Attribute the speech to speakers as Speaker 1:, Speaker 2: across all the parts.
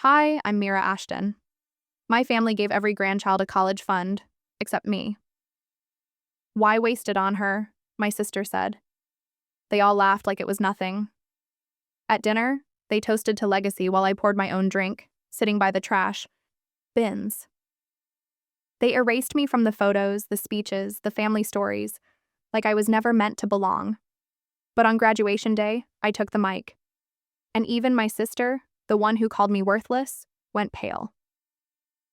Speaker 1: Hi, I'm Mira Ashton. My family gave every grandchild a college fund, except me. Why waste it on her? My sister said. They all laughed like it was nothing. At dinner, they toasted to legacy while I poured my own drink, sitting by the trash bins. They erased me from the photos, the speeches, the family stories, like I was never meant to belong. But on graduation day, I took the mic. And even my sister, the one who called me worthless, went pale.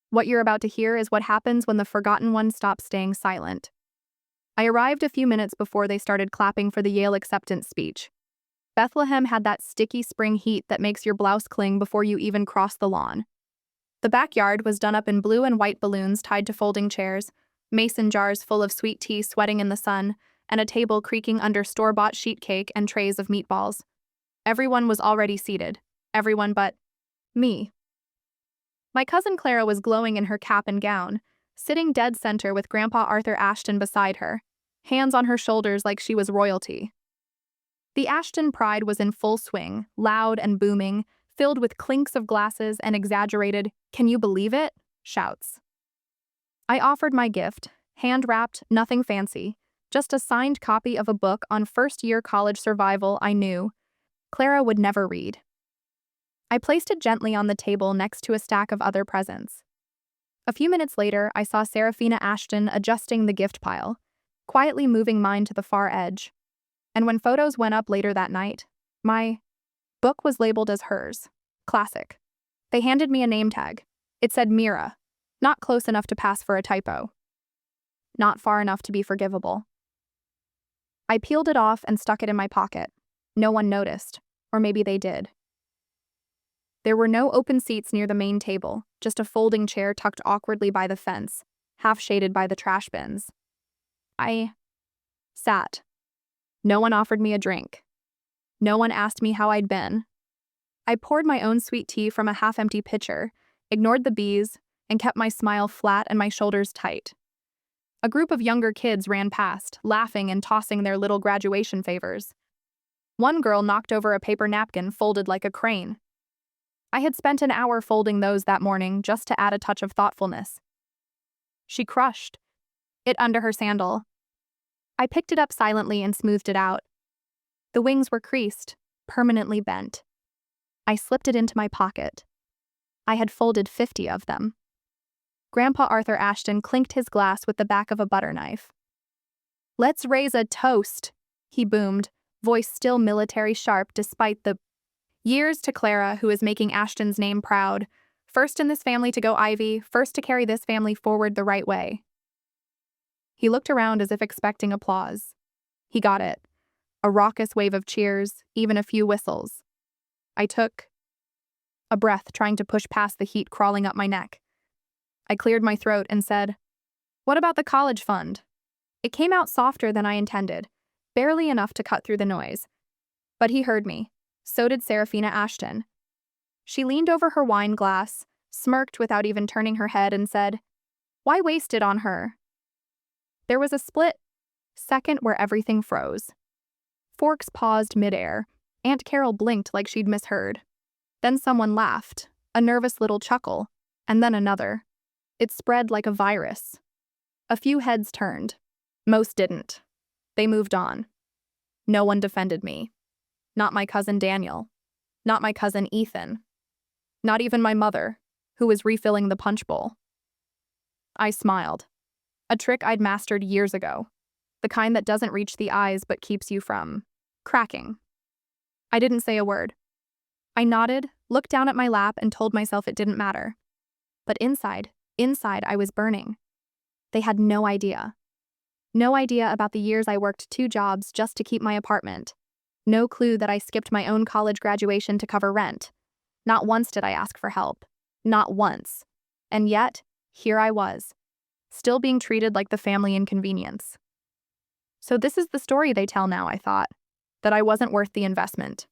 Speaker 1: What you're about to hear is what happens when the forgotten one stops staying silent. I arrived a few minutes before they started clapping for the Yale acceptance speech. Bethlehem had that sticky spring heat that makes your blouse cling before you even cross the lawn. The backyard was done up in blue and white balloons tied to folding chairs, mason jars full of sweet tea sweating in the sun, and a table creaking under store-bought sheet cake and trays of meatballs. Everyone was already seated. Everyone but me. My cousin Clara was glowing in her cap and gown, sitting dead center with Grandpa Arthur Ashton beside her, hands on her shoulders like she was royalty. The Ashton pride was in full swing, loud and booming, filled with clinks of glasses and exaggerated, "Can you believe it?" shouts. I offered my gift, hand-wrapped, nothing fancy, just a signed copy of a book on first-year college survival I knew Clara would never read. I placed it gently on the table next to a stack of other presents. A few minutes later, I saw Serafina Ashton adjusting the gift pile, quietly moving mine to the far edge. And when photos went up later that night, my book was labeled as hers. Classic. They handed me a name tag. It said Mira, not close enough to pass for a typo. Not far enough to be forgivable. I peeled it off and stuck it in my pocket. No one noticed, or maybe they did. There were no open seats near the main table, just a folding chair tucked awkwardly by the fence, half shaded by the trash bins. I sat. No one offered me a drink. No one asked me how I'd been. I poured my own sweet tea from a half-empty pitcher, ignored the bees, and kept my smile flat and my shoulders tight. A group of younger kids ran past, laughing and tossing their little graduation favors. One girl knocked over a paper napkin folded like a crane. I had spent an hour folding those that morning just to add a touch of thoughtfulness. She crushed it under her sandal. I picked it up silently and smoothed it out. The wings were creased, permanently bent. I slipped it into my pocket. I had folded 50 of them. Grandpa Arthur Ashton clinked his glass with the back of a butter knife. "Let's raise a toast," he boomed, voice still military sharp despite the years, to Clara, who is making Ashton's name proud. First in this family to go Ivy, first to carry this family forward the right way. He looked around as if expecting applause. He got it. A raucous wave of cheers, even a few whistles. I took a breath, trying to push past the heat crawling up my neck. I cleared my throat and said, "What about the college fund?" It came out softer than I intended, barely enough to cut through the noise. But he heard me. So did Serafina Ashton. She leaned over her wine glass, smirked without even turning her head, and said, "Why waste it on her?" There was a split second where everything froze. Forks paused midair. Aunt Carol blinked like she'd misheard. Then someone laughed, a nervous little chuckle, and then another. It spread like a virus. A few heads turned. Most didn't. They moved on. No one defended me. Not my cousin Daniel. Not my cousin Ethan. Not even my mother, who was refilling the punch bowl. I smiled. A trick I'd mastered years ago. The kind that doesn't reach the eyes but keeps you from cracking. I didn't say a word. I nodded, looked down at my lap, and told myself it didn't matter. But inside I was burning. They had no idea. No idea about the years I worked 2 jobs just to keep my apartment. No clue that I skipped my own college graduation to cover rent. Not once did I ask for help. Not once. And yet, here I was, still being treated like the family inconvenience. So this is the story they tell now, I thought. That I wasn't worth the investment.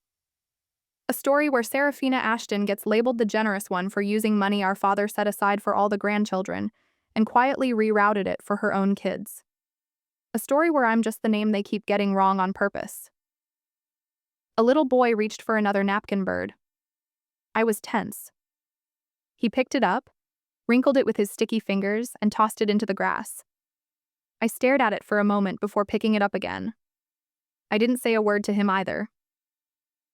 Speaker 1: A story where Serafina Ashton gets labeled the generous one for using money our father set aside for all the grandchildren and quietly rerouted it for her own kids. A story where I'm just the name they keep getting wrong on purpose. A little boy reached for another napkin bird. I was tense. He picked it up, wrinkled it with his sticky fingers, and tossed it into the grass. I stared at it for a moment before picking it up again. I didn't say a word to him either.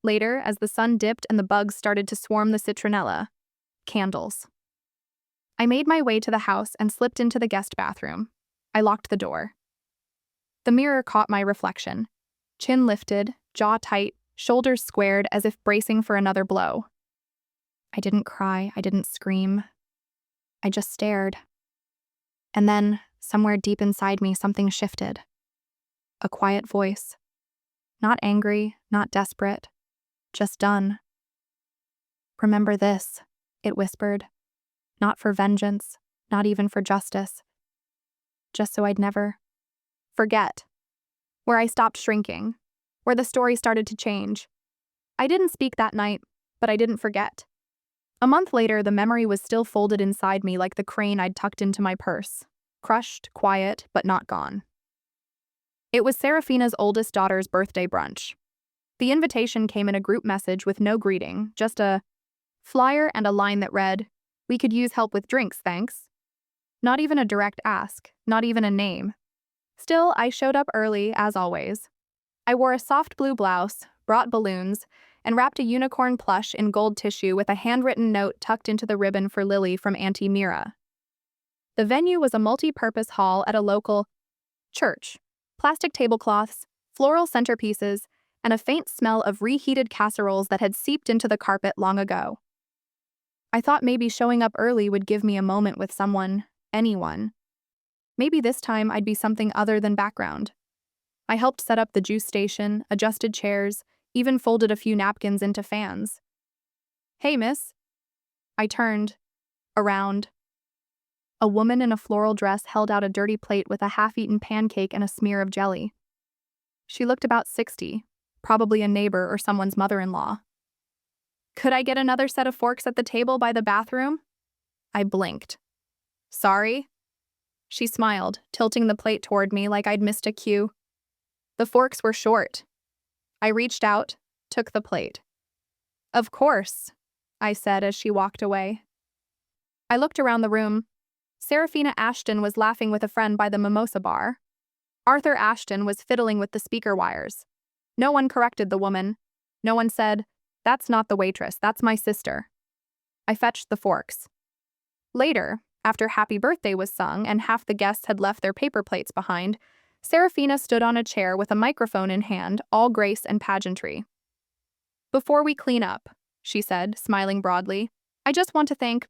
Speaker 1: Later, as the sun dipped and the bugs started to swarm the citronella, candles. I made my way to the house and slipped into the guest bathroom. I locked the door. The mirror caught my reflection. Chin lifted, jaw tight, shoulders squared as if bracing for another blow. I didn't cry, I didn't scream. I just stared. And then, somewhere deep inside me, something shifted. A quiet voice. Not angry, not desperate. Just done. Remember this, it whispered. Not for vengeance, not even for justice. Just so I'd never forget. Where I stopped shrinking. Where the story started to change. I didn't speak that night, but I didn't forget. A month later, the memory was still folded inside me like the crane I'd tucked into my purse. Crushed, quiet, but not gone. It was Serafina's oldest daughter's birthday brunch. The invitation came in a group message with no greeting, just a flyer and a line that read, "We could use help with drinks, thanks." Not even a direct ask, not even a name. Still, I showed up early, as always. I wore a soft blue blouse, brought balloons, and wrapped a unicorn plush in gold tissue with a handwritten note tucked into the ribbon for Lily from Auntie Mira. The venue was a multi-purpose hall at a local church. Plastic tablecloths, floral centerpieces, and a faint smell of reheated casseroles that had seeped into the carpet long ago. I thought maybe showing up early would give me a moment with someone, anyone. Maybe this time I'd be something other than background. I helped set up the juice station, adjusted chairs, even folded a few napkins into fans. "Hey, miss." I turned around. A woman in a floral dress held out a dirty plate with a half-eaten pancake and a smear of jelly. She looked about 60, probably a neighbor or someone's mother-in-law. "Could I get another set of forks at the table by the bathroom?" I blinked. "Sorry?" She smiled, tilting the plate toward me like I'd missed a cue. The forks were short. I reached out, took the plate. "Of course," I said as she walked away. I looked around the room. Serafina Ashton was laughing with a friend by the mimosa bar. Arthur Ashton was fiddling with the speaker wires. No one corrected the woman. No one said, "That's not the waitress, that's my sister." I fetched the forks. Later, after Happy Birthday was sung and half the guests had left their paper plates behind, Serafina stood on a chair with a microphone in hand, all grace and pageantry. "Before we clean up," she said, smiling broadly, "I just want to thank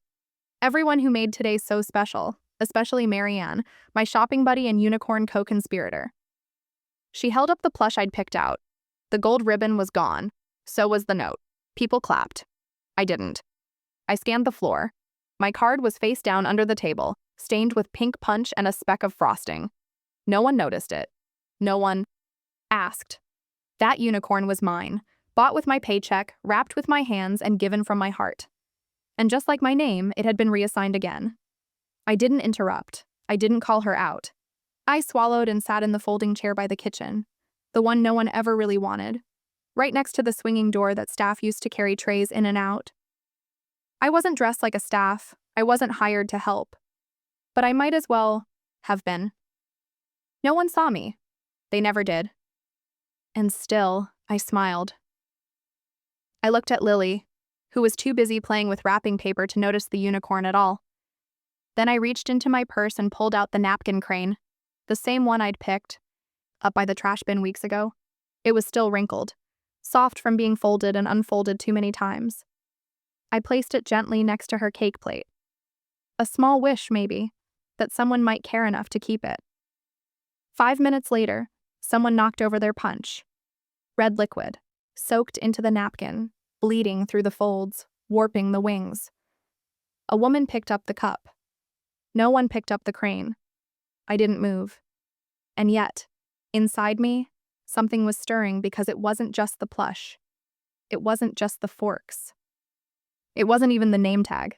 Speaker 1: everyone who made today so special, especially Marianne, my shopping buddy and unicorn co-conspirator." She held up the plush I'd picked out. The gold ribbon was gone. So was the note. People clapped. I didn't. I scanned the floor. My card was face down under the table, stained with pink punch and a speck of frosting. No one noticed it. No one asked. That unicorn was mine, bought with my paycheck, wrapped with my hands, and given from my heart. And just like my name, it had been reassigned again. I didn't interrupt. I didn't call her out. I swallowed and sat in the folding chair by the kitchen, the one no one ever really wanted, right next to the swinging door that staff used to carry trays in and out. I wasn't dressed like a staff. I wasn't hired to help. But I might as well have been. No one saw me. They never did. And still, I smiled. I looked at Lily, who was too busy playing with wrapping paper to notice the unicorn at all. Then I reached into my purse and pulled out the napkin crane, the same one I'd picked up by the trash bin weeks ago. It was still wrinkled, soft from being folded and unfolded too many times. I placed it gently next to her cake plate. A small wish, maybe, that someone might care enough to keep it. 5 minutes later, someone knocked over their punch. Red liquid, soaked into the napkin, bleeding through the folds, warping the wings. A woman picked up the cup. No one picked up the crane. I didn't move. And yet, inside me, something was stirring because it wasn't just the plush. It wasn't just the forks. It wasn't even the name tag.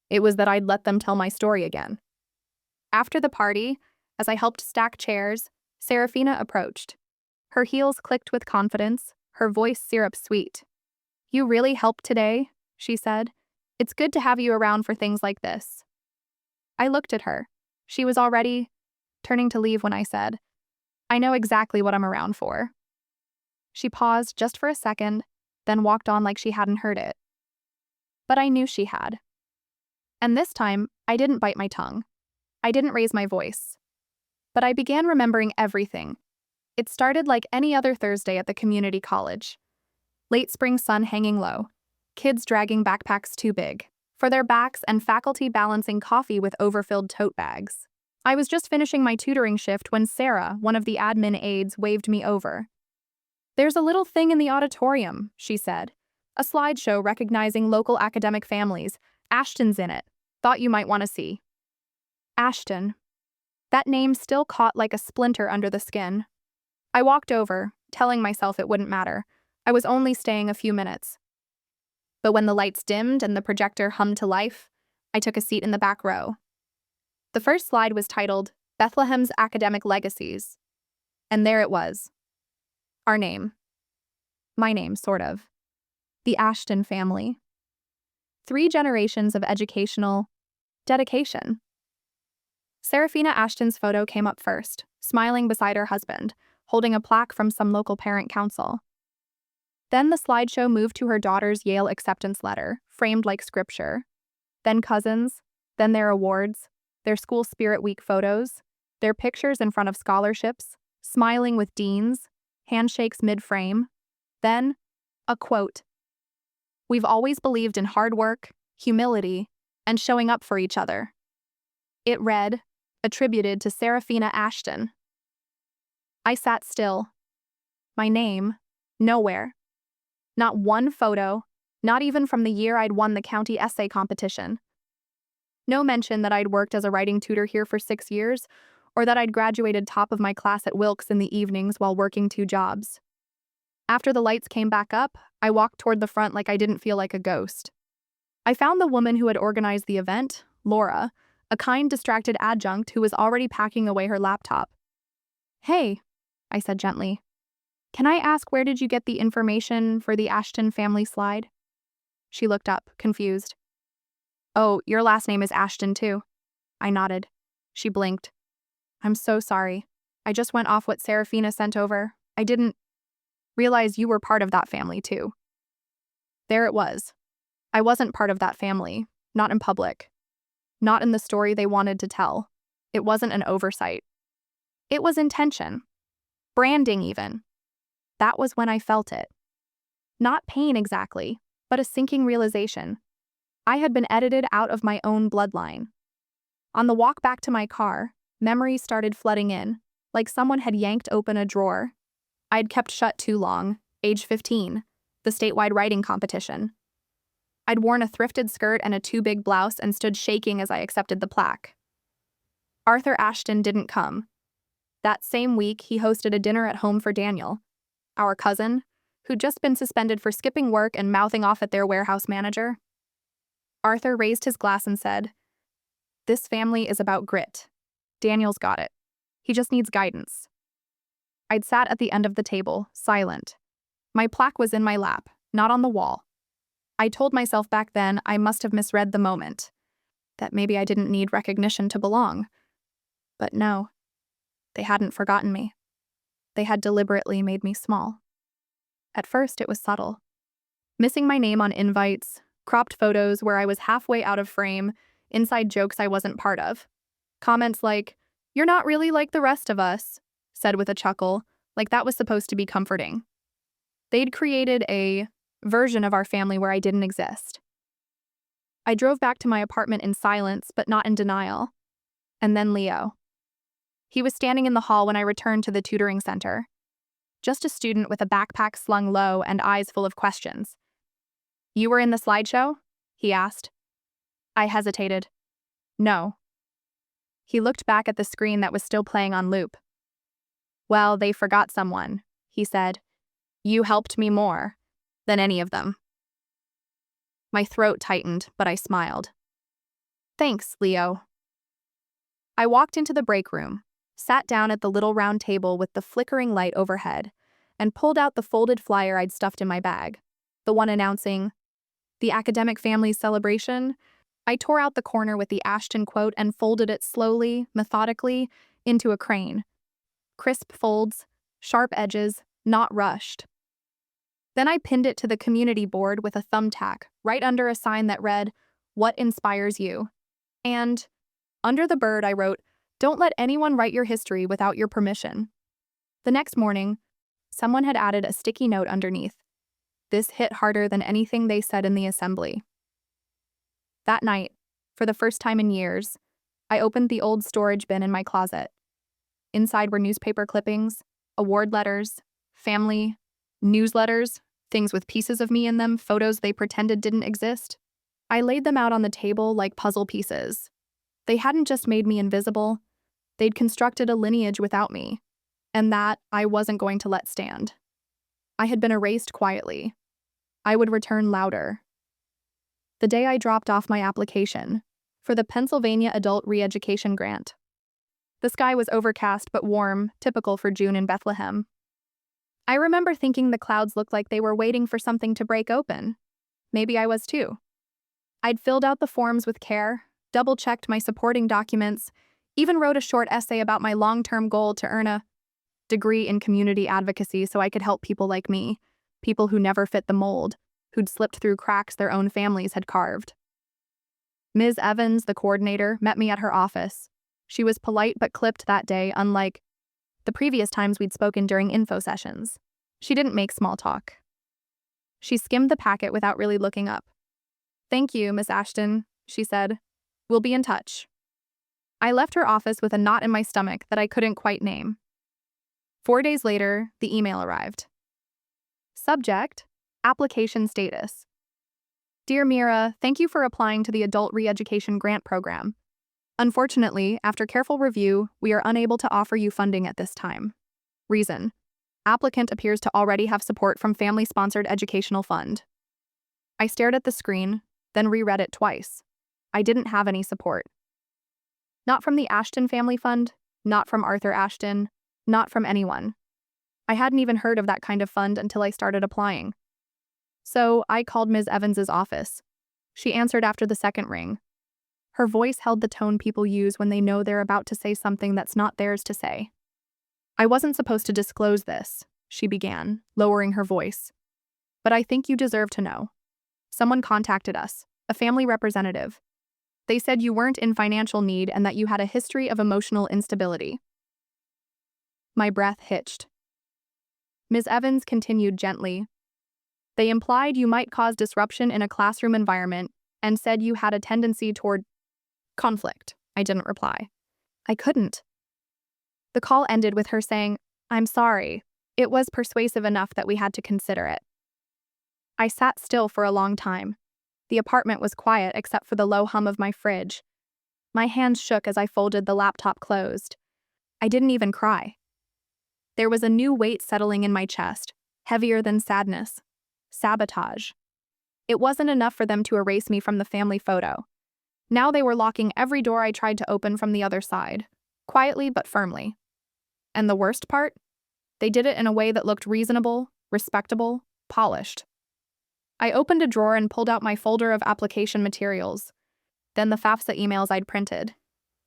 Speaker 1: It was that I'd let them tell my story again. After the party, as I helped stack chairs, Serafina approached. Her heels clicked with confidence, her voice syrup sweet. "You really helped today," she said. It's good to have you around for things like this. I looked at her. She was already turning to leave when I said, I know exactly what I'm around for. She paused just for a second, then walked on like she hadn't heard it. But I knew she had. And this time, I didn't bite my tongue. I didn't raise my voice. But I began remembering everything. It started like any other Thursday at the community college. Late spring sun hanging low. Kids dragging backpacks too big for their backs and faculty balancing coffee with overfilled tote bags. I was just finishing my tutoring shift when Sarah, one of the admin aides, waved me over. There's a little thing in the auditorium, she said. A slideshow recognizing local academic families. Ashton's in it. Thought you might want to see. Ashton. That name still caught like a splinter under the skin. I walked over, telling myself it wouldn't matter. I was only staying a few minutes. But when the lights dimmed and the projector hummed to life, I took a seat in the back row. The first slide was titled, Bethlehem's Academic Legacies. And there it was. Our name. My name, sort of. The Ashton family. 3 generations of educational dedication. Serafina Ashton's photo came up first, smiling beside her husband, holding a plaque from some local parent council. Then the slideshow moved to her daughter's Yale acceptance letter, framed like scripture. Then cousins, then their awards, their school spirit week photos, their pictures in front of scholarships, smiling with deans, handshakes mid-frame. Then, a quote. We've always believed in hard work, humility, and showing up for each other. It read, attributed to Serafina Ashton. I sat still. My name, nowhere. Not one photo, not even from the year I'd won the county essay competition. No mention that I'd worked as a writing tutor here for 6 years, or that I'd graduated top of my class at Wilkes in the evenings while working 2 jobs. After the lights came back up, I walked toward the front like I didn't feel like a ghost. I found the woman who had organized the event, Laura, a kind, distracted adjunct who was already packing away her laptop. Hey, I said gently. Can I ask where did you get the information for the Ashton family slide? She looked up, confused. Oh, your last name is Ashton too. I nodded. She blinked. I'm so sorry. I just went off what Serafina sent over. I didn't realize you were part of that family too. There it was. I wasn't part of that family, not in public. Not in the story they wanted to tell. It wasn't an oversight. It was intention. Branding even. That was when I felt it. Not pain exactly, but a sinking realization. I had been edited out of my own bloodline. On the walk back to my car, memories started flooding in, like someone had yanked open a drawer. I'd kept shut too long, age 15, the statewide writing competition. I'd worn a thrifted skirt and a too big blouse and stood shaking as I accepted the plaque. Arthur Ashton didn't come. That same week, he hosted a dinner at home for Daniel, our cousin, who'd just been suspended for skipping work and mouthing off at their warehouse manager. Arthur raised his glass and said, This family is about grit. Daniel's got it. He just needs guidance. I'd sat at the end of the table, silent. My plaque was in my lap, not on the wall. I told myself back then I must have misread the moment, that maybe I didn't need recognition to belong. But no, they hadn't forgotten me. They had deliberately made me small. At first, it was subtle. Missing my name on invites, cropped photos where I was halfway out of frame, inside jokes I wasn't part of. Comments like, "You're not really like the rest of us," said with a chuckle, like that was supposed to be comforting. They'd created a version of our family where I didn't exist. I drove back to my apartment in silence, but not in denial. And then Leo. He was standing in the hall when I returned to the tutoring center. Just a student with a backpack slung low and eyes full of questions. "You were in the slideshow?" he asked. I hesitated. No. He looked back at the screen that was still playing on loop. "Well, they forgot someone," he said. "You helped me more than any of them." My throat tightened, but I smiled. "Thanks, Leo." I walked into the break room, sat down at the little round table with the flickering light overhead, and pulled out the folded flyer I'd stuffed in my bag, the one announcing, The academic family's celebration. I tore out the corner with the Ashton quote and folded it slowly, methodically, into a crane. Crisp folds, sharp edges, not rushed. Then I pinned it to the community board with a thumbtack, right under a sign that read, "What inspires you?" And under the bird I wrote, "Don't let anyone write your history without your permission." The next morning, someone had added a sticky note underneath. This hit harder than anything they said in the assembly. That night, for the first time in years, I opened the old storage bin in my closet. Inside were newspaper clippings, award letters, family, newsletters, things with pieces of me in them, photos they pretended didn't exist. I laid them out on the table like puzzle pieces. They hadn't just made me invisible, they'd constructed a lineage without me, and that I wasn't going to let stand. I had been erased quietly. I would return louder. The day I dropped off my application for the Pennsylvania Adult Re-Education Grant. The sky was overcast but warm, typical for June in Bethlehem. I remember thinking the clouds looked like they were waiting for something to break open. Maybe I was too. I'd filled out the forms with care, double-checked my supporting documents, even wrote a short essay about my long-term goal to earn a degree in community advocacy so I could help people like me, people who never fit the mold, who'd slipped through cracks their own families had carved. Ms. Evans, the coordinator, met me at her office. She was polite but clipped that day, unlike the previous times we'd spoken during info sessions. She didn't make small talk. She skimmed the packet without really looking up. "Thank you, Miss Ashton," she said. "We'll be in touch." I left her office with a knot in my stomach that I couldn't quite name. 4 days later, the email arrived. Subject: Application status. Dear Mira, thank you for applying to the Adult Re-Education Grant Program. Unfortunately, after careful review, we are unable to offer you funding at this time. Reason: applicant appears to already have support from family-sponsored educational fund. I stared at the screen, then reread it twice. I didn't have any support. Not from the Ashton Family Fund, not from Arthur Ashton, not from anyone. I hadn't even heard of that kind of fund until I started applying. So I called Ms. Evans's office. She answered after the second ring. Her voice held the tone people use when they know they're about to say something that's not theirs to say. "I wasn't supposed to disclose this," she began, lowering her voice. "But I think you deserve to know. Someone contacted us, a family representative. They said you weren't in financial need and that you had a history of emotional instability." My breath hitched. Ms. Evans continued gently. "They implied you might cause disruption in a classroom environment and said you had a tendency toward conflict." I didn't reply. I couldn't. The call ended with her saying, "I'm sorry. It was persuasive enough that we had to consider it." I sat still for a long time. The apartment was quiet except for the low hum of my fridge. My hands shook as I folded the laptop closed. I didn't even cry. There was a new weight settling in my chest, heavier than sadness. Sabotage. It wasn't enough for them to erase me from the family photo. Now they were locking every door I tried to open from the other side, quietly but firmly. And the worst part? They did it in a way that looked reasonable, respectable, polished. I opened a drawer and pulled out my folder of application materials, then the FAFSA emails I'd printed.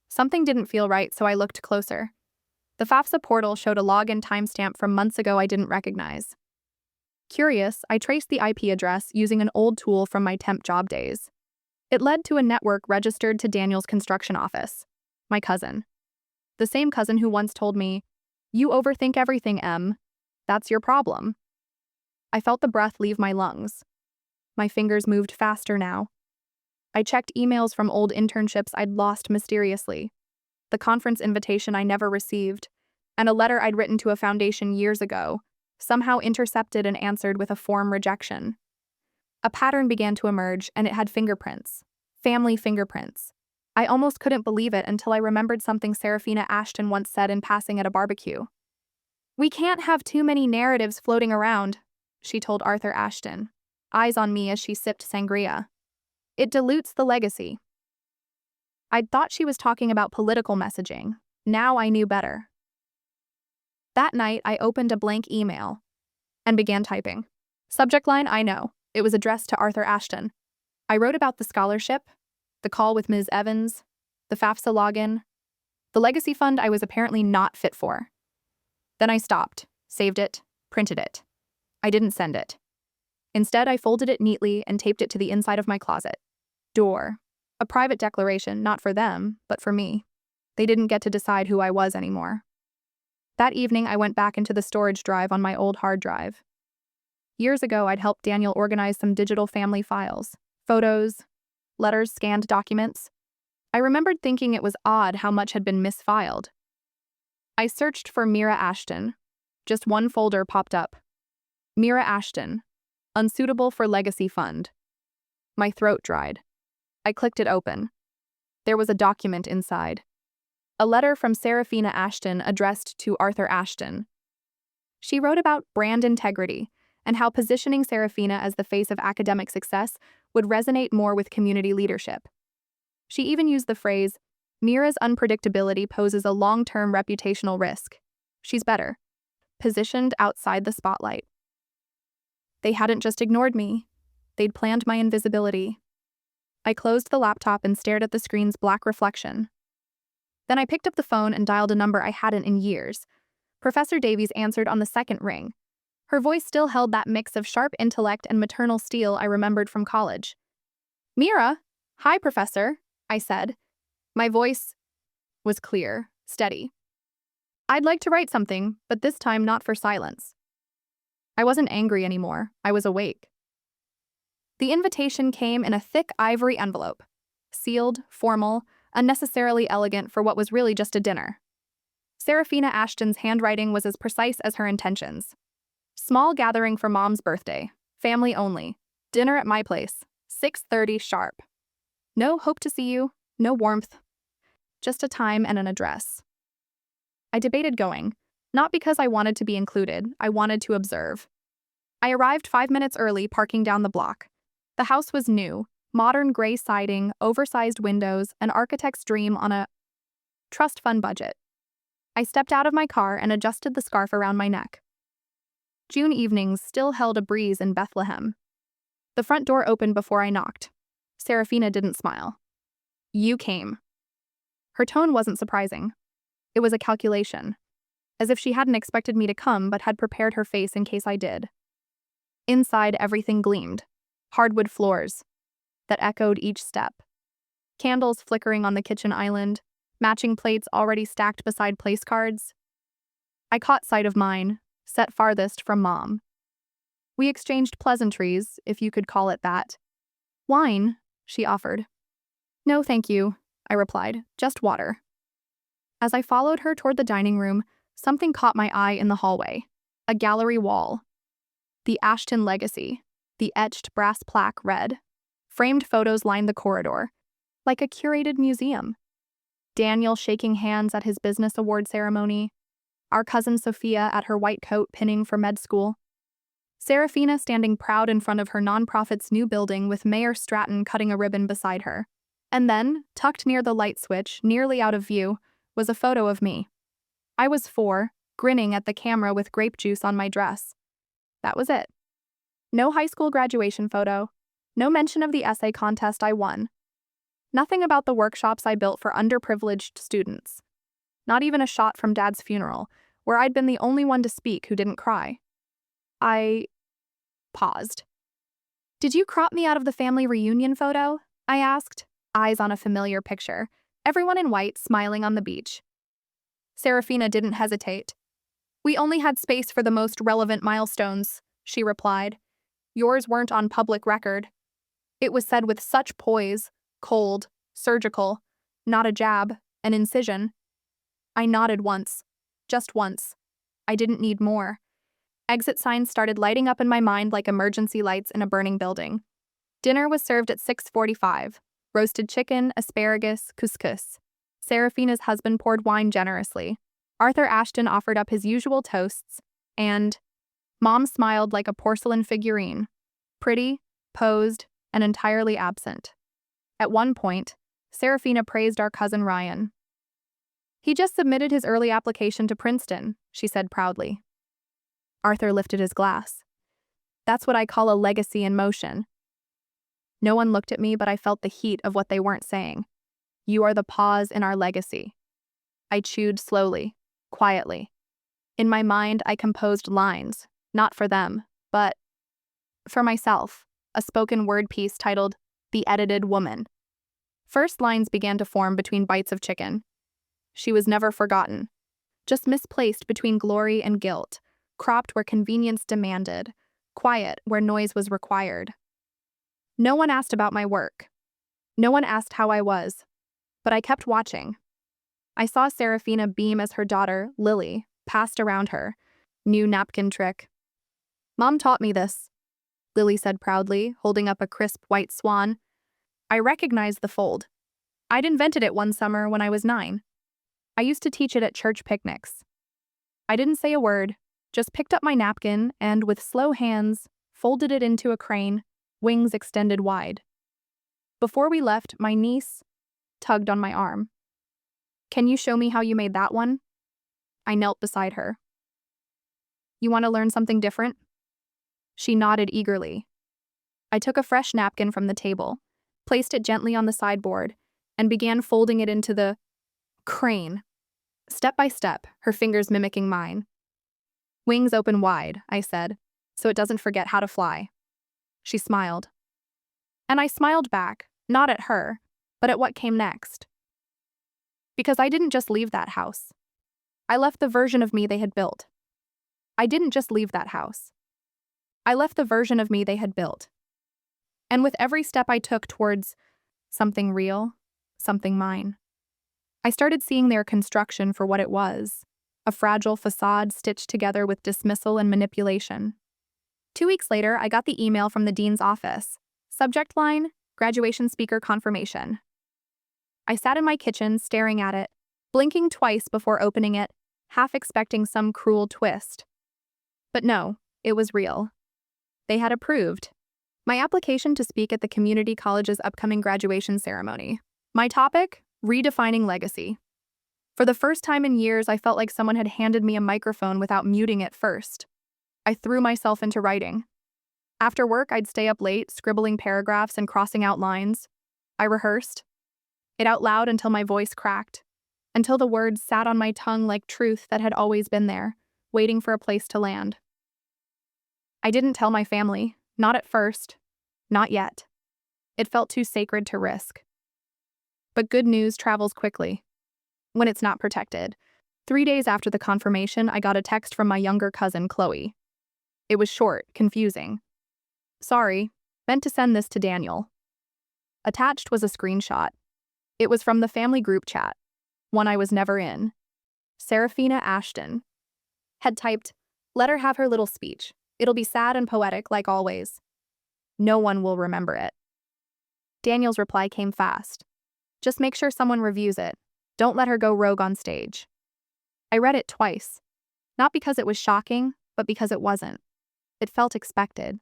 Speaker 1: Something didn't feel right, so I looked closer. The FAFSA portal showed a login timestamp from months ago I didn't recognize. Curious, I traced the IP address using an old tool from my temp job days. It led to a network registered to Daniel's construction office, my cousin. The same cousin who once told me, "You overthink everything, Em. That's your problem." I felt the breath leave my lungs. My fingers moved faster now. I checked emails from old internships I'd lost mysteriously, the conference invitation I never received, and a letter I'd written to a foundation years ago, somehow intercepted and answered with a form rejection. A pattern began to emerge, and it had fingerprints. Family fingerprints. I almost couldn't believe it until I remembered something Serafina Ashton once said in passing at a barbecue. "We can't have too many narratives floating around," she told Arthur Ashton, eyes on me as she sipped sangria. "It dilutes the legacy." I'd thought she was talking about political messaging. Now I knew better. That night, I opened a blank email and began typing. Subject line, I know. It was addressed to Arthur Ashton. I wrote about the scholarship, the call with Ms. Evans, the FAFSA login, the legacy fund I was apparently not fit for. Then I stopped, saved it, printed it. I didn't send it. Instead, I folded it neatly and taped it to the inside of my closet door. A private declaration, not for them, but for me. They didn't get to decide who I was anymore. That evening, I went back into the storage drive on my old hard drive. Years ago, I'd helped Daniel organize some digital family files, photos, letters, scanned documents. I remembered thinking it was odd how much had been misfiled. I searched for Mira Ashton. Just one folder popped up. Mira Ashton, unsuitable for legacy fund. My throat dried. I clicked it open. There was a document inside. A letter from Serafina Ashton addressed to Arthur Ashton. She wrote about brand integrity and how positioning Serafina as the face of academic success would resonate more with community leadership. She even used the phrase, "Mira's unpredictability poses a long-term reputational risk. She's better, positioned outside the spotlight." They hadn't just ignored me. They'd planned my invisibility. I closed the laptop and stared at the screen's black reflection. Then I picked up the phone and dialed a number I hadn't in years. Professor Davies answered on the second ring. Her voice still held that mix of sharp intellect and maternal steel I remembered from college. "Mira? Hi, Professor," I said. My voice was clear, steady. "I'd like to write something, but this time not for silence." I wasn't angry anymore. I was awake. The invitation came in a thick ivory envelope, sealed, formal, unnecessarily elegant for what was really just a dinner. Serafina Ashton's handwriting was as precise as her intentions. Small gathering for Mom's birthday, family only, dinner at my place, 6:30 sharp. No hope to see you, no warmth, just a time and an address. I debated going, not because I wanted to be included, I wanted to observe. I arrived 5 minutes early, parking down the block. The house was new, modern gray siding, oversized windows, an architect's dream on a trust fund budget. I stepped out of my car and adjusted the scarf around my neck. June evenings still held a breeze in Bethlehem. The front door opened before I knocked. Serafina didn't smile. "You came." Her tone wasn't surprising. It was a calculation, as if she hadn't expected me to come but had prepared her face in case I did. Inside, everything gleamed. Hardwood floors that echoed each step. Candles flickering on the kitchen island, matching plates already stacked beside place cards. I caught sight of mine, set farthest from Mom. We exchanged pleasantries, if you could call it that. "Wine," she offered. "No, thank you," I replied, "just water." As I followed her toward the dining room, something caught my eye in the hallway. A gallery wall. The Ashton legacy. The etched brass plaque read. Framed photos lined the corridor, like a curated museum. Daniel shaking hands at his business award ceremony. Our cousin Sophia at her white coat pinning for med school. Serafina standing proud in front of her nonprofit's new building with Mayor Stratton cutting a ribbon beside her. And then, tucked near the light switch, nearly out of view, was a photo of me. I was 4, grinning at the camera with grape juice on my dress. That was it. No high school graduation photo. No mention of the essay contest I won. Nothing about the workshops I built for underprivileged students. Not even a shot from Dad's funeral, where I'd been the only one to speak who didn't cry. I paused. "Did you crop me out of the family reunion photo?" I asked, eyes on a familiar picture, everyone in white smiling on the beach. Serafina didn't hesitate. "We only had space for the most relevant milestones," she replied. "Yours weren't on public record." It was said with such poise, cold, surgical, not a jab, an incision. I nodded once, just once. I didn't need more. Exit signs started lighting up in my mind like emergency lights in a burning building. Dinner was served at 6:45. Roasted chicken, asparagus, couscous. Serafina's husband poured wine generously. Arthur Ashton offered up his usual toasts, and Mom smiled like a porcelain figurine. Pretty, posed, and entirely absent. At one point, Serafina praised our cousin Ryan. "He just submitted his early application to Princeton," she said proudly. Arthur lifted his glass. "That's what I call a legacy in motion." No one looked at me, but I felt the heat of what they weren't saying. You are the pause in our legacy. I chewed slowly, quietly. In my mind, I composed lines, not for them, but for myself, a spoken word piece titled The Edited Woman. First lines began to form between bites of chicken. She was never forgotten, just misplaced between glory and guilt, cropped where convenience demanded, quiet where noise was required. No one asked about my work. No one asked how I was, but I kept watching. I saw Serafina beam as her daughter, Lily, passed around her. New napkin trick. Mom taught me this, Lily said proudly, holding up a crisp white swan. I recognized the fold. I'd invented it one summer when I was 9. I used to teach it at church picnics. I didn't say a word, just picked up my napkin and, with slow hands, folded it into a crane, wings extended wide. Before we left, my niece tugged on my arm. Can you show me how you made that one? I knelt beside her. You want to learn something different? She nodded eagerly. I took a fresh napkin from the table, placed it gently on the sideboard, and began folding it into the crane. Step by step, her fingers mimicking mine. Wings open wide, I said, so it doesn't forget how to fly. She smiled. And I smiled back, not at her, but at what came next. Because I didn't just leave that house. I left the version of me they had built. I didn't just leave that house. I left the version of me they had built. And with every step I took towards something real, something mine, I started seeing their construction for what it was, a fragile facade stitched together with dismissal and manipulation. 2 weeks later, I got the email from the dean's office. Subject line, graduation speaker confirmation. I sat in my kitchen staring at it, blinking twice before opening it, half expecting some cruel twist. But no, it was real. They had approved my application to speak at the community college's upcoming graduation ceremony. My topic? Redefining legacy. For the first time in years, I felt like someone had handed me a microphone without muting it first. I threw myself into writing. After work, I'd stay up late, scribbling paragraphs and crossing out lines. I rehearsed it out loud until my voice cracked, until the words sat on my tongue like truth that had always been there, waiting for a place to land. I didn't tell my family, not at first, not yet. It felt too sacred to risk. But good news travels quickly when it's not protected. 3 days after the confirmation, I got a text from my younger cousin, Chloe. It was short, confusing. Sorry, meant to send this to Daniel. Attached was a screenshot. It was from the family group chat, one I was never in. Serafina Ashton had typed, "Let her have her little speech. It'll be sad and poetic like always. No one will remember it." Daniel's reply came fast. "Just make sure someone reviews it. Don't let her go rogue on stage." I read it twice, not because it was shocking, but because it wasn't. It felt expected.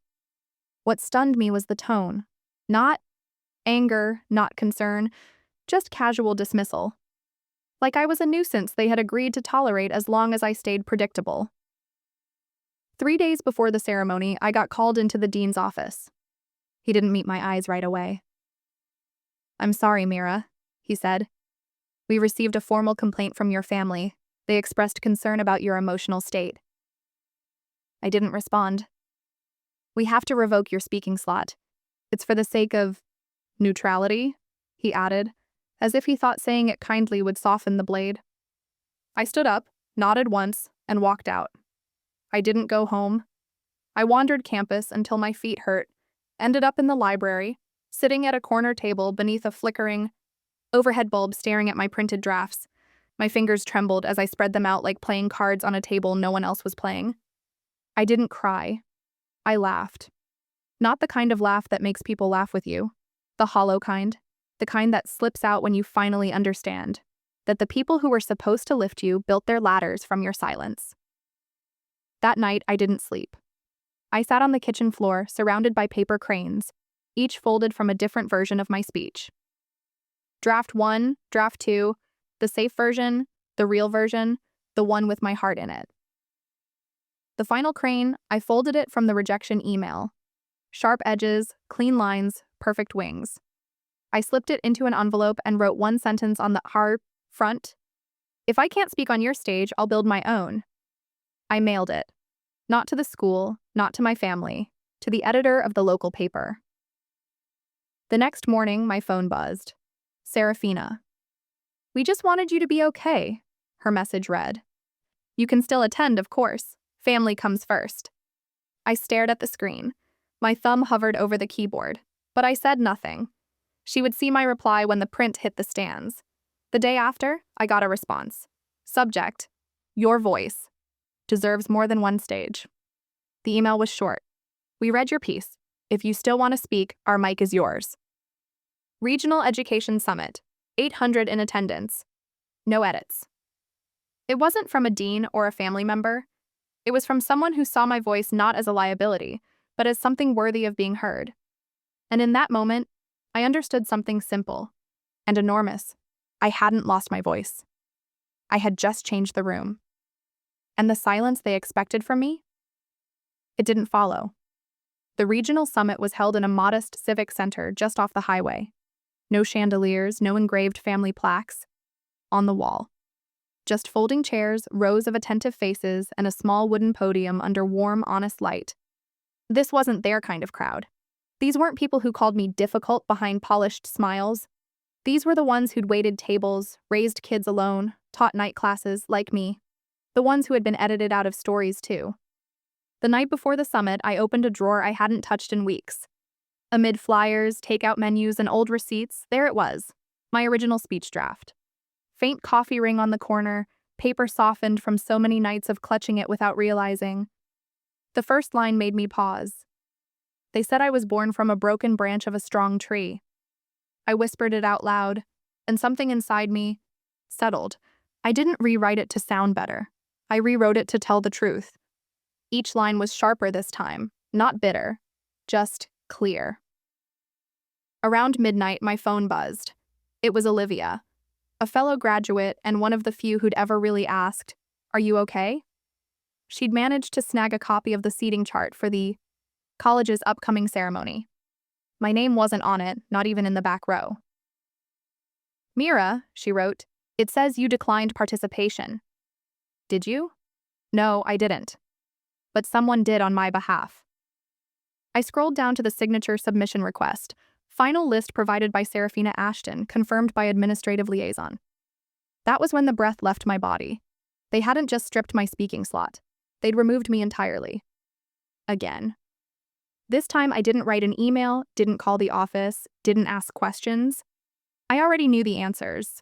Speaker 1: What stunned me was the tone. Not anger, not concern, just casual dismissal. Like I was a nuisance they had agreed to tolerate as long as I stayed predictable. 3 days before the ceremony, I got called into the dean's office. He didn't meet my eyes right away. "I'm sorry, Mira," he said. "We received a formal complaint from your family. They expressed concern about your emotional state." I didn't respond. "We have to revoke your speaking slot. It's for the sake of neutrality," he added, as if he thought saying it kindly would soften the blade. I stood up, nodded once, and walked out. I didn't go home. I wandered campus until my feet hurt, ended up in the library, sitting at a corner table beneath a flickering overhead bulb staring at my printed drafts. My fingers trembled as I spread them out like playing cards on a table no one else was playing. I didn't cry. I laughed. Not the kind of laugh that makes people laugh with you. The hollow kind. The kind that slips out when you finally understand that the people who were supposed to lift you built their ladders from your silence. That night, I didn't sleep. I sat on the kitchen floor, surrounded by paper cranes, each folded from a different version of my speech. Draft 1, Draft 2, the safe version, the real version, the one with my heart in it. The final crane, I folded it from the rejection email. Sharp edges, clean lines, perfect wings. I slipped it into an envelope and wrote one sentence on the front. If I can't speak on your stage, I'll build my own. I mailed it. Not to the school, not to my family, to the editor of the local paper. The next morning, my phone buzzed. Serafina. We just wanted you to be okay, her message read. You can still attend, of course. Family comes first. I stared at the screen. My thumb hovered over the keyboard, but I said nothing. She would see my reply when the print hit the stands. The day after, I got a response. Subject: Your voice. Deserves more than one stage. The email was short. We read your piece. If you still want to speak, our mic is yours. Regional Education Summit. 800 in attendance. No edits. It wasn't from a dean or a family member. It was from someone who saw my voice not as a liability, but as something worthy of being heard. And in that moment, I understood something simple and enormous. I hadn't lost my voice. I had just changed the room. And the silence they expected from me? It didn't follow. The regional summit was held in a modest civic center just off the highway. No chandeliers, no engraved family plaques. On the wall. Just folding chairs, rows of attentive faces, and a small wooden podium under warm, honest light. This wasn't their kind of crowd. These weren't people who called me difficult behind polished smiles. These were the ones who'd waited tables, raised kids alone, taught night classes, like me. The ones who had been edited out of stories, too. The night before the summit, I opened a drawer I hadn't touched in weeks. Amid flyers, takeout menus, and old receipts, there it was, my original speech draft. Faint coffee ring on the corner, paper softened from so many nights of clutching it without realizing. The first line made me pause. They said I was born from a broken branch of a strong tree. I whispered it out loud, and something inside me settled. I didn't rewrite it to sound better. I rewrote it to tell the truth. Each line was sharper this time, not bitter, just clear. Around midnight, my phone buzzed. It was Olivia, a fellow graduate and one of the few who'd ever really asked, "Are you okay?" She'd managed to snag a copy of the seating chart for the college's upcoming ceremony. My name wasn't on it, not even in the back row. "Mira," she wrote, "it says you declined participation." "Did you?" "No, I didn't. But someone did on my behalf." I scrolled down to the signature submission request, final list provided by Serafina Ashton, confirmed by administrative liaison. That was when the breath left my body. They hadn't just stripped my speaking slot. They'd removed me entirely. Again. This time I didn't write an email, didn't call the office, didn't ask questions. I already knew the answers.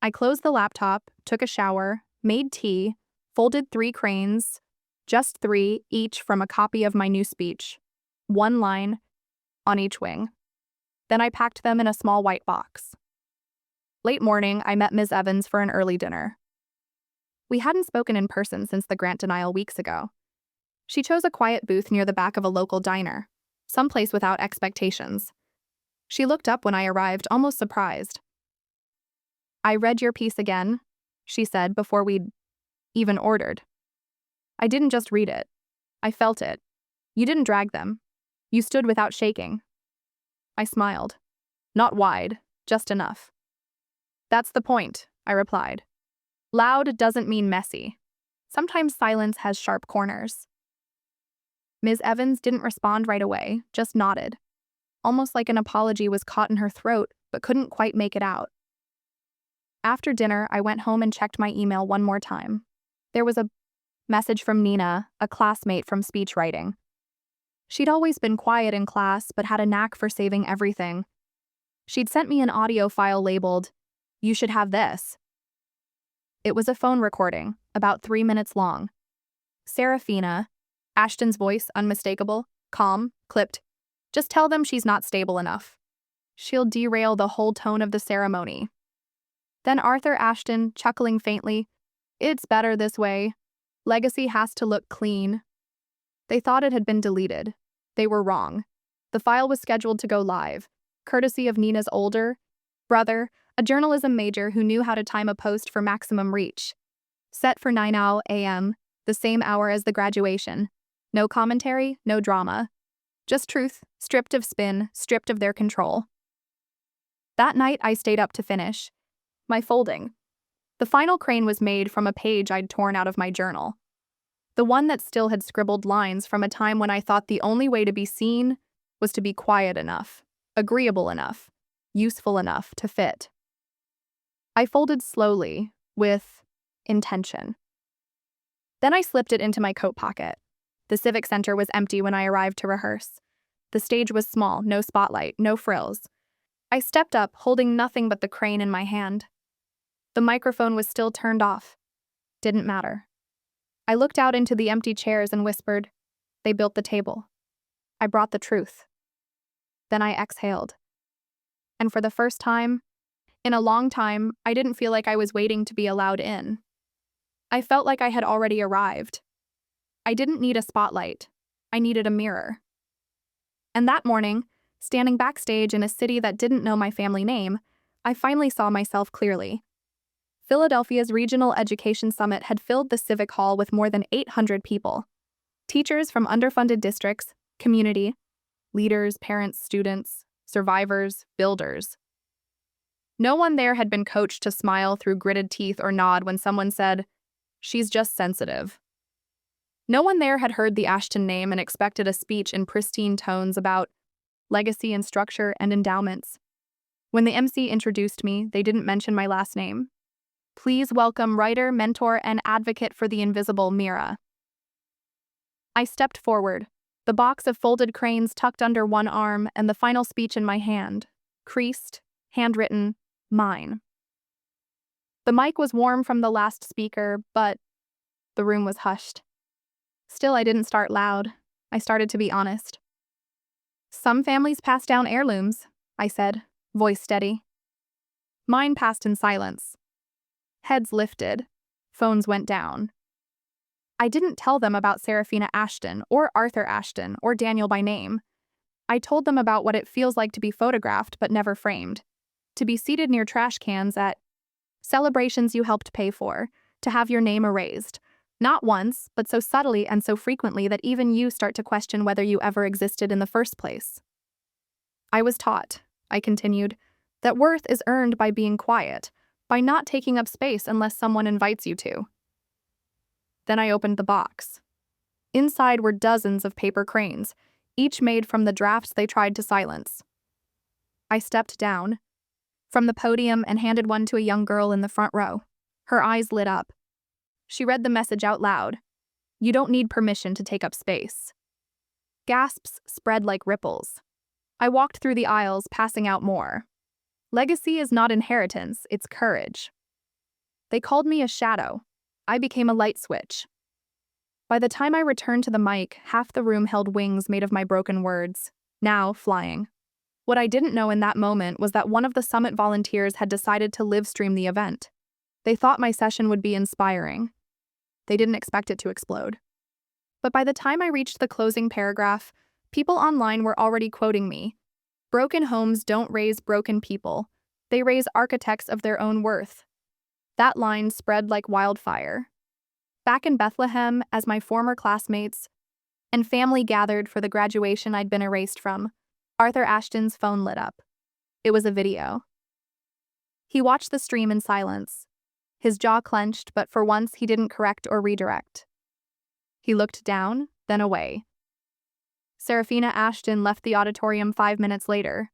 Speaker 1: I closed the laptop, took a shower, made tea, folded 3 cranes, just 3 each from a copy of my new speech. 1 line on each wing. Then I packed them in a small white box. Late morning, I met Ms. Evans for an early dinner. We hadn't spoken in person since the grant denial weeks ago. She chose a quiet booth near the back of a local diner, someplace without expectations. She looked up when I arrived, almost surprised. "I read your piece again," she said before we'd even ordered. "I didn't just read it. I felt it. You didn't drag them. You stood without shaking." I smiled. Not wide, just enough. "That's the point," I replied. "Loud doesn't mean messy. Sometimes silence has sharp corners." Ms. Evans didn't respond right away, just nodded. Almost like an apology was caught in her throat, but couldn't quite make it out. After dinner, I went home and checked my email one more time. There was a message from Nina, a classmate from speech writing. She'd always been quiet in class, but had a knack for saving everything. She'd sent me an audio file labeled, "You should have this." It was a phone recording, about 3 minutes long. Serafina, Ashton's voice unmistakable, calm, clipped. "Just tell them she's not stable enough. She'll derail the whole tone of the ceremony." Then Arthur Ashton, chuckling faintly, "It's better this way. Legacy has to look clean." They thought it had been deleted. They were wrong. The file was scheduled to go live, courtesy of Nina's older brother, a journalism major who knew how to time a post for maximum reach. Set for 9 a.m., the same hour as the graduation. No commentary, no drama. Just truth, stripped of spin, stripped of their control. That night, I stayed up to finish my folding. The final crane was made from a page I'd torn out of my journal. The one that still had scribbled lines from a time when I thought the only way to be seen was to be quiet enough, agreeable enough, useful enough to fit. I folded slowly, with intention. Then I slipped it into my coat pocket. The Civic Center was empty when I arrived to rehearse. The stage was small, no spotlight, no frills. I stepped up, holding nothing but the crane in my hand. The microphone was still turned off. Didn't matter. I looked out into the empty chairs and whispered, "They built the table. I brought the truth." Then I exhaled. And for the first time, in a long time, I didn't feel like I was waiting to be allowed in. I felt like I had already arrived. I didn't need a spotlight. I needed a mirror. And that morning, standing backstage in a city that didn't know my family name, I finally saw myself clearly. Philadelphia's Regional Education Summit had filled the Civic Hall with more than 800 people. Teachers from underfunded districts, community, leaders, parents, students, survivors, builders. No one there had been coached to smile through gritted teeth or nod when someone said, "She's just sensitive." No one there had heard the Ashton name and expected a speech in pristine tones about legacy and structure and endowments. When the MC introduced me, they didn't mention my last name. "Please welcome writer, mentor, and advocate for the invisible, Mira." I stepped forward, the box of folded cranes tucked under one arm and the final speech in my hand, creased, handwritten, mine. The mic was warm from the last speaker, but the room was hushed. Still, I didn't start loud. I started to be honest. "Some families pass down heirlooms," I said, voice steady. Mine passed in silence. Heads lifted. Phones went down. I didn't tell them about Serafina Ashton or Arthur Ashton or Daniel by name. I told them about what it feels like to be photographed but never framed, to be seated near trash cans at celebrations you helped pay for, to have your name erased, not once, but so subtly and so frequently that even you start to question whether you ever existed in the first place. "I was taught," I continued, "that worth is earned by being quiet, by not taking up space unless someone invites you to." Then I opened the box. Inside were dozens of paper cranes, each made from the drafts they tried to silence. I stepped down from the podium and handed one to a young girl in the front row. Her eyes lit up. She read the message out loud. "You don't need permission to take up space." Gasps spread like ripples. I walked through the aisles, passing out more. Legacy is not inheritance, it's courage. They called me a shadow. I became a light switch. By the time I returned to the mic, half the room held wings made of my broken words, now flying. What I didn't know in that moment was that one of the summit volunteers had decided to live stream the event. They thought my session would be inspiring. They didn't expect it to explode. But by the time I reached the closing paragraph, people online were already quoting me. "Broken homes don't raise broken people. They raise architects of their own worth." That line spread like wildfire. Back in Bethlehem, as my former classmates and family gathered for the graduation I'd been erased from, Arthur Ashton's phone lit up. It was a video. He watched the stream in silence. His jaw clenched, but for once he didn't correct or redirect. He looked down, then away. Serafina Ashton left the auditorium 5 minutes later.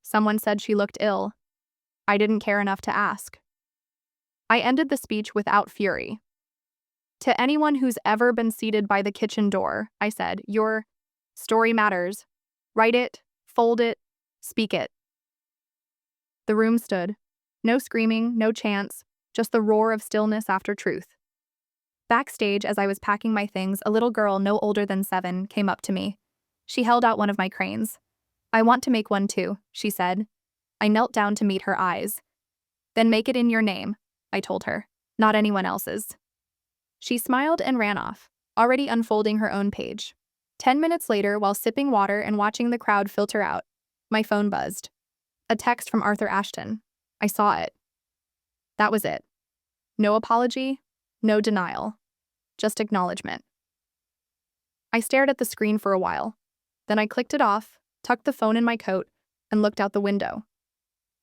Speaker 1: Someone said she looked ill. I didn't care enough to ask. I ended the speech without fury. "To anyone who's ever been seated by the kitchen door," I said, "your story matters. Write it, fold it, speak it." The room stood. No screaming, no chants, just the roar of stillness after truth. Backstage, as I was packing my things, a little girl no older than 7 came up to me. She held out one of my cranes. "I want to make one too," she said. I knelt down to meet her eyes. "Then make it in your name," I told her, "not anyone else's." She smiled and ran off, already unfolding her own page. 10 minutes later, while sipping water and watching the crowd filter out, my phone buzzed. A text from Arthur Ashton. I saw it. That was it. No apology, no denial, just acknowledgement. I stared at the screen for a while. Then I clicked it off, tucked the phone in my coat, and looked out the window.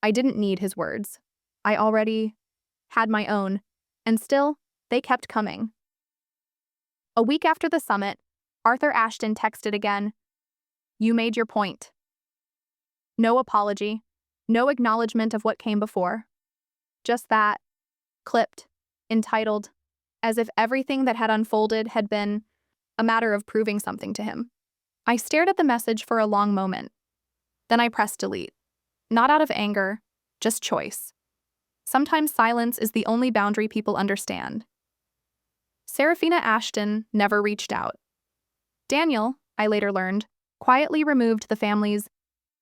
Speaker 1: I didn't need his words. I already had my own, and still, they kept coming. A week after the summit, Arthur Ashton texted again. "You made your point." No apology, no acknowledgement of what came before. Just that, clipped, entitled, as if everything that had unfolded had been a matter of proving something to him. I stared at the message for a long moment. Then I pressed delete. Not out of anger, just choice. Sometimes silence is the only boundary people understand. Serafina Ashton never reached out. Daniel, I later learned, quietly removed the family's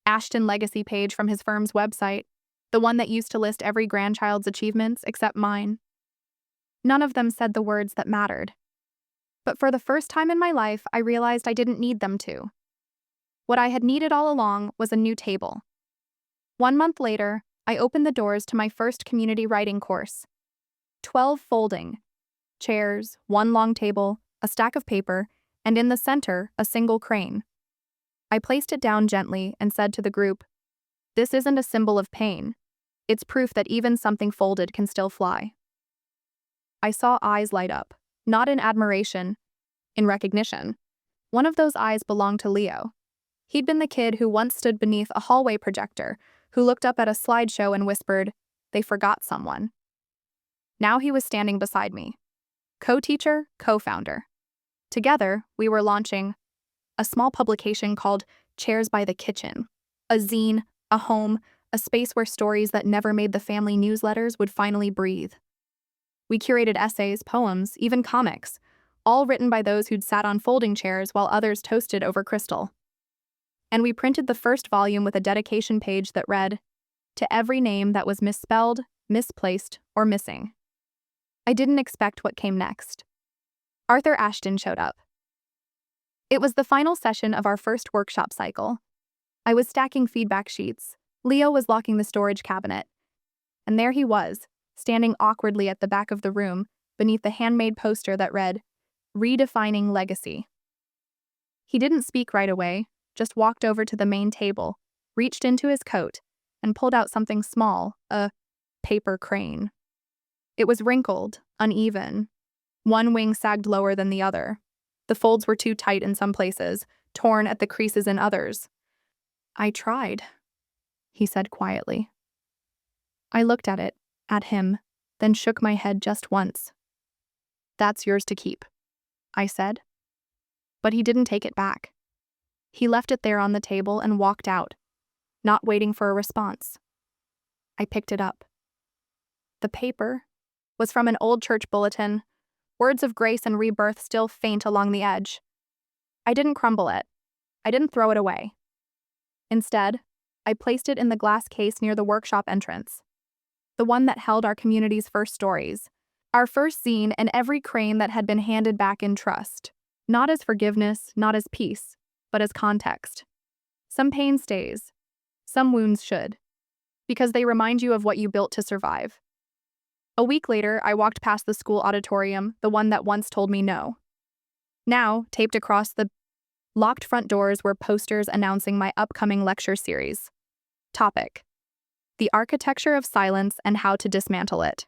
Speaker 1: Ashton Legacy page from his firm's website, the one that used to list every grandchild's achievements except mine. None of them said the words that mattered. But for the first time in my life, I realized I didn't need them to. What I had needed all along was a new table. 1 month later, I opened the doors to my first community writing course. 12 folding chairs, 1 long table, a stack of paper, and in the center, a single crane. I placed it down gently and said to the group, "This isn't a symbol of pain. It's proof that even something folded can still fly." I saw eyes light up, not in admiration, in recognition. One of those eyes belonged to Leo. He'd been the kid who once stood beneath a hallway projector, who looked up at a slideshow and whispered, "They forgot someone." Now he was standing beside me. Co-teacher, co-founder. Together, we were launching a small publication called Chairs by the Kitchen, a zine, a home, a space where stories that never made the family newsletters would finally breathe. We curated essays, poems, even comics, all written by those who'd sat on folding chairs while others toasted over crystal. And we printed the first volume with a dedication page that read, "To every name that was misspelled, misplaced, or missing." I didn't expect what came next. Arthur Ashton showed up. It was the final session of our first workshop cycle. I was stacking feedback sheets. Leo was locking the storage cabinet. And there he was, standing awkwardly at the back of the room, beneath the handmade poster that read, "Redefining Legacy." He didn't speak right away, just walked over to the main table, reached into his coat, and pulled out something small, a paper crane. It was wrinkled, uneven. One wing sagged lower than the other. The folds were too tight in some places, torn at the creases in others. "I tried," he said quietly. I looked at it, at him, then shook my head just once. "That's yours to keep," I said. But he didn't take it back. He left it there on the table and walked out, not waiting for a response. I picked it up. The paper was from an old church bulletin, words of grace and rebirth still faint along the edge. I didn't crumble it. I didn't throw it away. Instead, I placed it in the glass case near the workshop entrance, the one that held our community's first stories, our first zine, and every crane that had been handed back in trust, not as forgiveness, not as peace, but as context. Some pain stays, some wounds should, because they remind you of what you built to survive. A week later, I walked past the school auditorium, the one that once told me no. Now, taped across the locked front doors were posters announcing my upcoming lecture series. Topic: The Architecture of Silence and How to Dismantle It.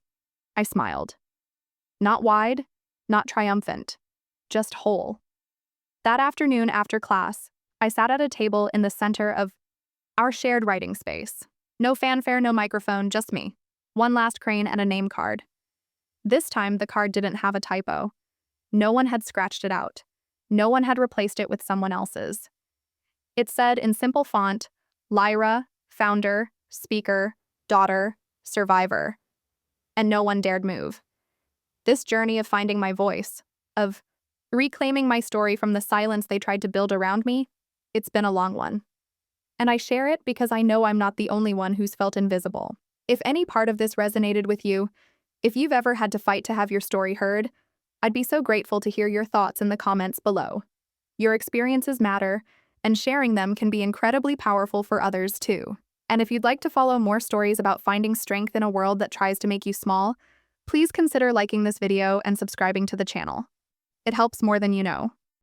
Speaker 1: I smiled. Not wide, not triumphant, just whole. That afternoon after class, I sat at a table in the center of our shared writing space. No fanfare, no microphone, just me. One last crane and a name card. This time, the card didn't have a typo. No one had scratched it out. No one had replaced it with someone else's. It said in simple font, Lyra, founder, speaker, daughter, survivor. And no one dared move. This journey of finding my voice, of reclaiming my story from the silence they tried to build around me, it's been a long one. And I share it because I know I'm not the only one who's felt invisible. If any part of this resonated with you, if you've ever had to fight to have your story heard, I'd be so grateful to hear your thoughts in the comments below. Your experiences matter, and sharing them can be incredibly powerful for others too. And if you'd like to follow more stories about finding strength in a world that tries to make you small, please consider liking this video and subscribing to the channel. It helps more than you know.